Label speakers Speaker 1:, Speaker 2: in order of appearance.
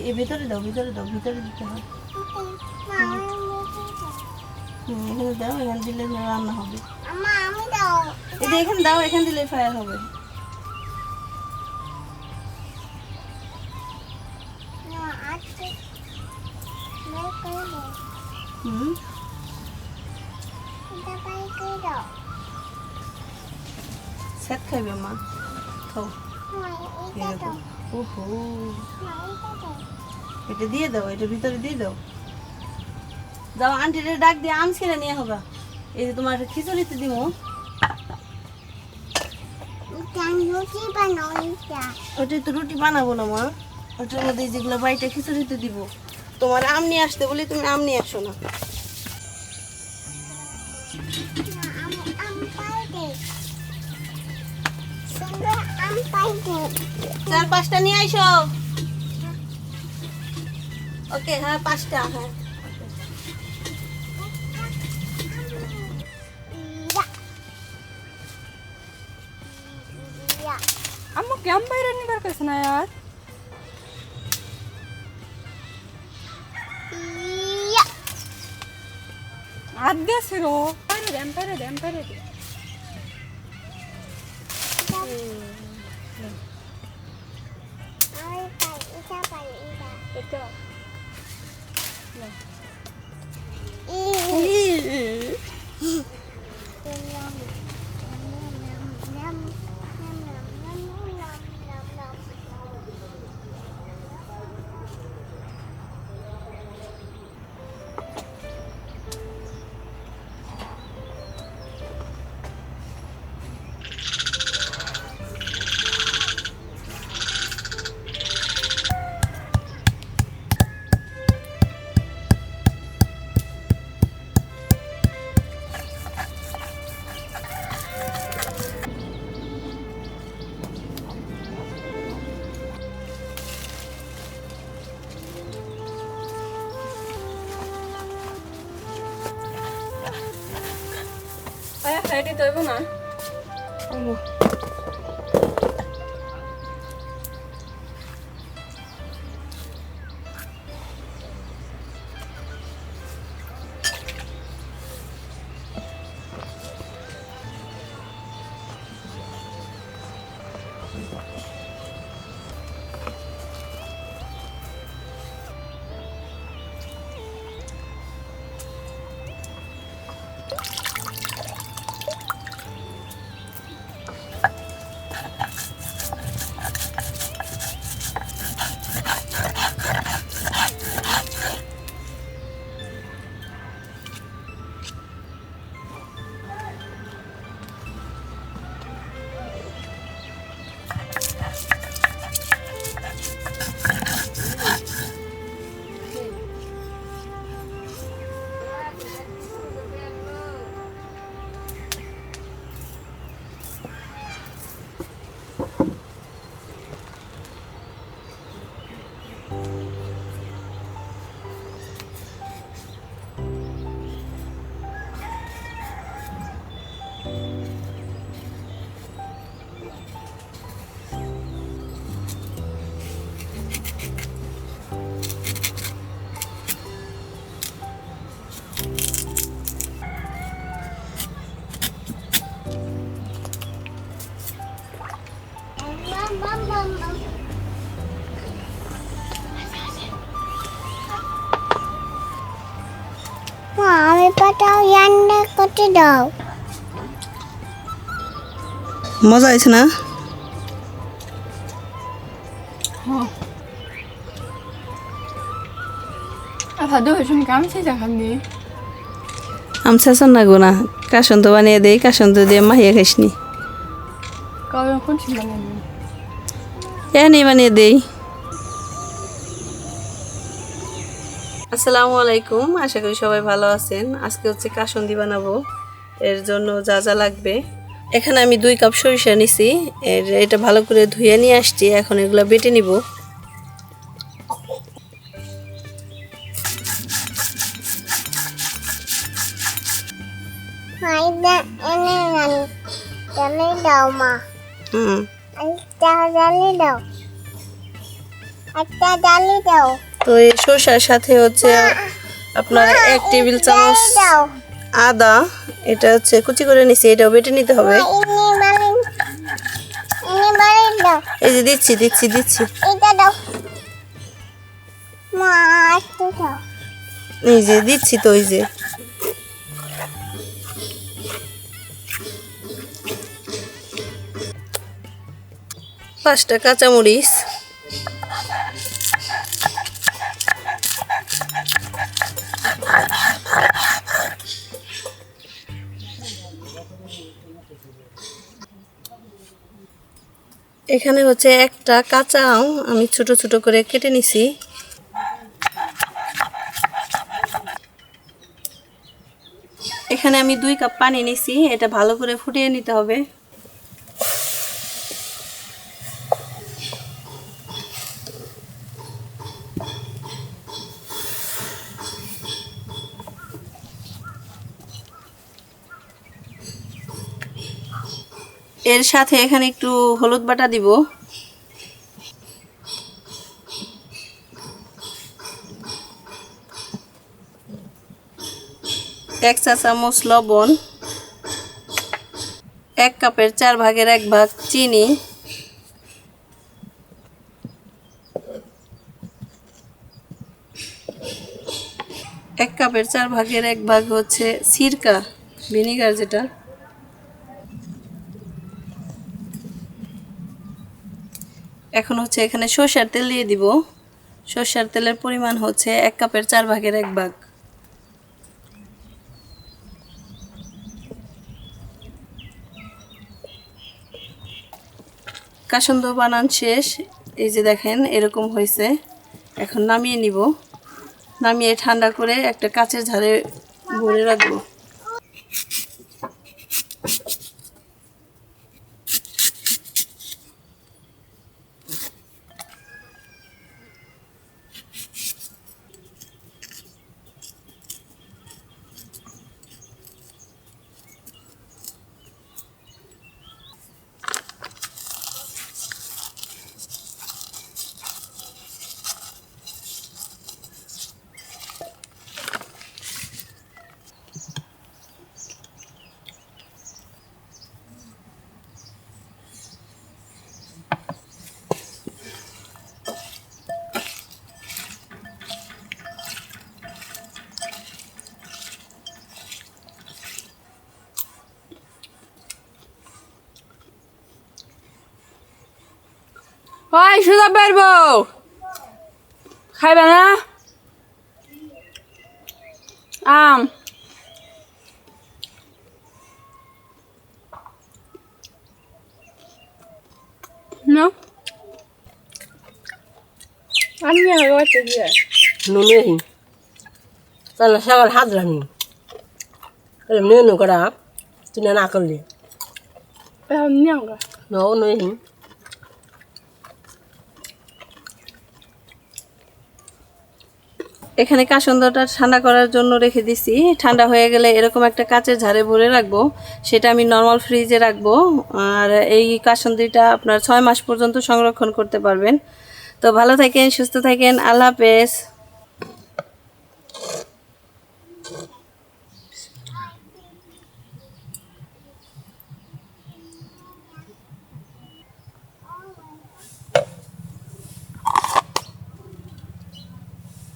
Speaker 1: এই ভিতরে দাও, ভিতরে দাও, ভিতরে দিতে হয়। এখানে দাও, এখানে দিলে রান্না হবে। এটা এখানে দাও, এখানে দিলে ফায়ার হবে। হুম, স্যাট খাইবে মা, খাও। ওহো, এটা দিয়ে দাও, এটা ভিতরে দিয়ে দাও। যাও আন্টিরে ডাক দিয়ে আম ছেড়ে নিয়ে হবে। এই যে তোমার খিচুড়িতে দিব। ওটাই তো রুটি বানাবো না মা, ওটার মধ্যে যেগুলো বাড়িটা খিচুড়িতে দিব। তোমার আম নিয়ে আসতে বলি, তুমি আম নিয়ে আসো না। চার পাঁচটা নিয়ে আইসো। ওকে, হ্যাঁ 5টা, হ্যাঁ।
Speaker 2: আম্মু কেমন বাইরে নিবার কাছে না यार আদ্যা সিরো পারে দেন এটা আয়া খাইতে তৈব না
Speaker 3: আমি পাটাও রান্না করতে দাও।
Speaker 1: মজা হয়েছে না?
Speaker 2: ভাদু হইছুন কাম সেই জাখানি
Speaker 1: আম শেষন না গো না, কাসন তো বানিয়ে দেই, কাসন তো দিয়ে মাহিয়া খাইসনি।
Speaker 2: কালো কোন ছিল না
Speaker 1: এনে বানিয়ে দেই। আসসালামু আলাইকুম, আশা করি সবাই ভালো আছেন। আজকে হচ্ছে কাসন্দি বানাবো, এর জন্য যা যা লাগবে। এখানে আমি 2 কাপ সরিষা নিছি, এটা ভালো করে ধুয়ে নিয়ে আসছি। এখন এগুলো বেটে নিব।
Speaker 3: হাইদা এনে রান্না জানি দাও মা।
Speaker 1: হুম,
Speaker 3: জানি দাও। একটা ডালি দাও
Speaker 1: তো এই শসার সাথে হচ্ছে আপনার 1 টেবিল চামচ
Speaker 3: দাও
Speaker 1: আদা, এটা হচ্ছে কুচি করে নিছি, এটাও বেটে নিতে হবে।
Speaker 3: ইনি বাড়ি দাও
Speaker 1: এই যে দিচ্ছি দিচ্ছি দিচ্ছি,
Speaker 3: এটা দাও মা একটু দাও
Speaker 1: এই যে দিচ্ছি, তো এই যে পাঁচটা কাঁচামরিচ, এখানে হচ্ছে একটা কাঁচা আম আমি ছোট ছোট করে কেটে নিছি। এখানে আমি 2 কাপ পানি নিছি, এটা ভালো করে ফুটিয়ে নিতে হবে। এর সাথে এখানে একটু হলুদ বাটা দিব, এক চা চামচ লবণ, 1 কাপের 4 ভাগের 1 ভাগ চিনি, এক কাপের 4 ভাগের 1 ভাগ হচ্ছে সিরকা, ভিনিগার যেটা, এখন হচ্ছে এখানে সরষের তেল দিয়ে দিব। সরষের তেলের পরিমাণ হচ্ছে 1 কাপের 4 ভাগের 1 ভাগ। কাসুন্দ বানান শেষ, এই যে দেখেন এরকম হয়েছে। এখন নামিয়ে নিব, নামিয়ে ঠান্ডা করে একটা কাচের ঝাড়ে ভরে রাখবো।
Speaker 2: ওই সুজা পারবো খাইবা না আম না আমি হইতে দিয়ে
Speaker 4: নুনেহি তাহলে সকাল হাত রানি নুনু করা তুই না করলি
Speaker 2: নিয়াঙ্গা
Speaker 4: নুহি
Speaker 1: এখানে কাসুন্দটা ঠান্ডা করার জন্য রেখে দিছি। ঠান্ডা হয়ে গেলে এরকম একটা কাচের ঝাড়ে ভরে রাখবো, সেটা আমি নর্মাল ফ্রিজে রাখবো। আর এই কাসুন্দিটা আপনার 6 মাস পর্যন্ত সংরক্ষণ করতে পারবেন। তো ভালো থাকেন, সুস্থ থাকেন, আল্লাহ হাফেজ।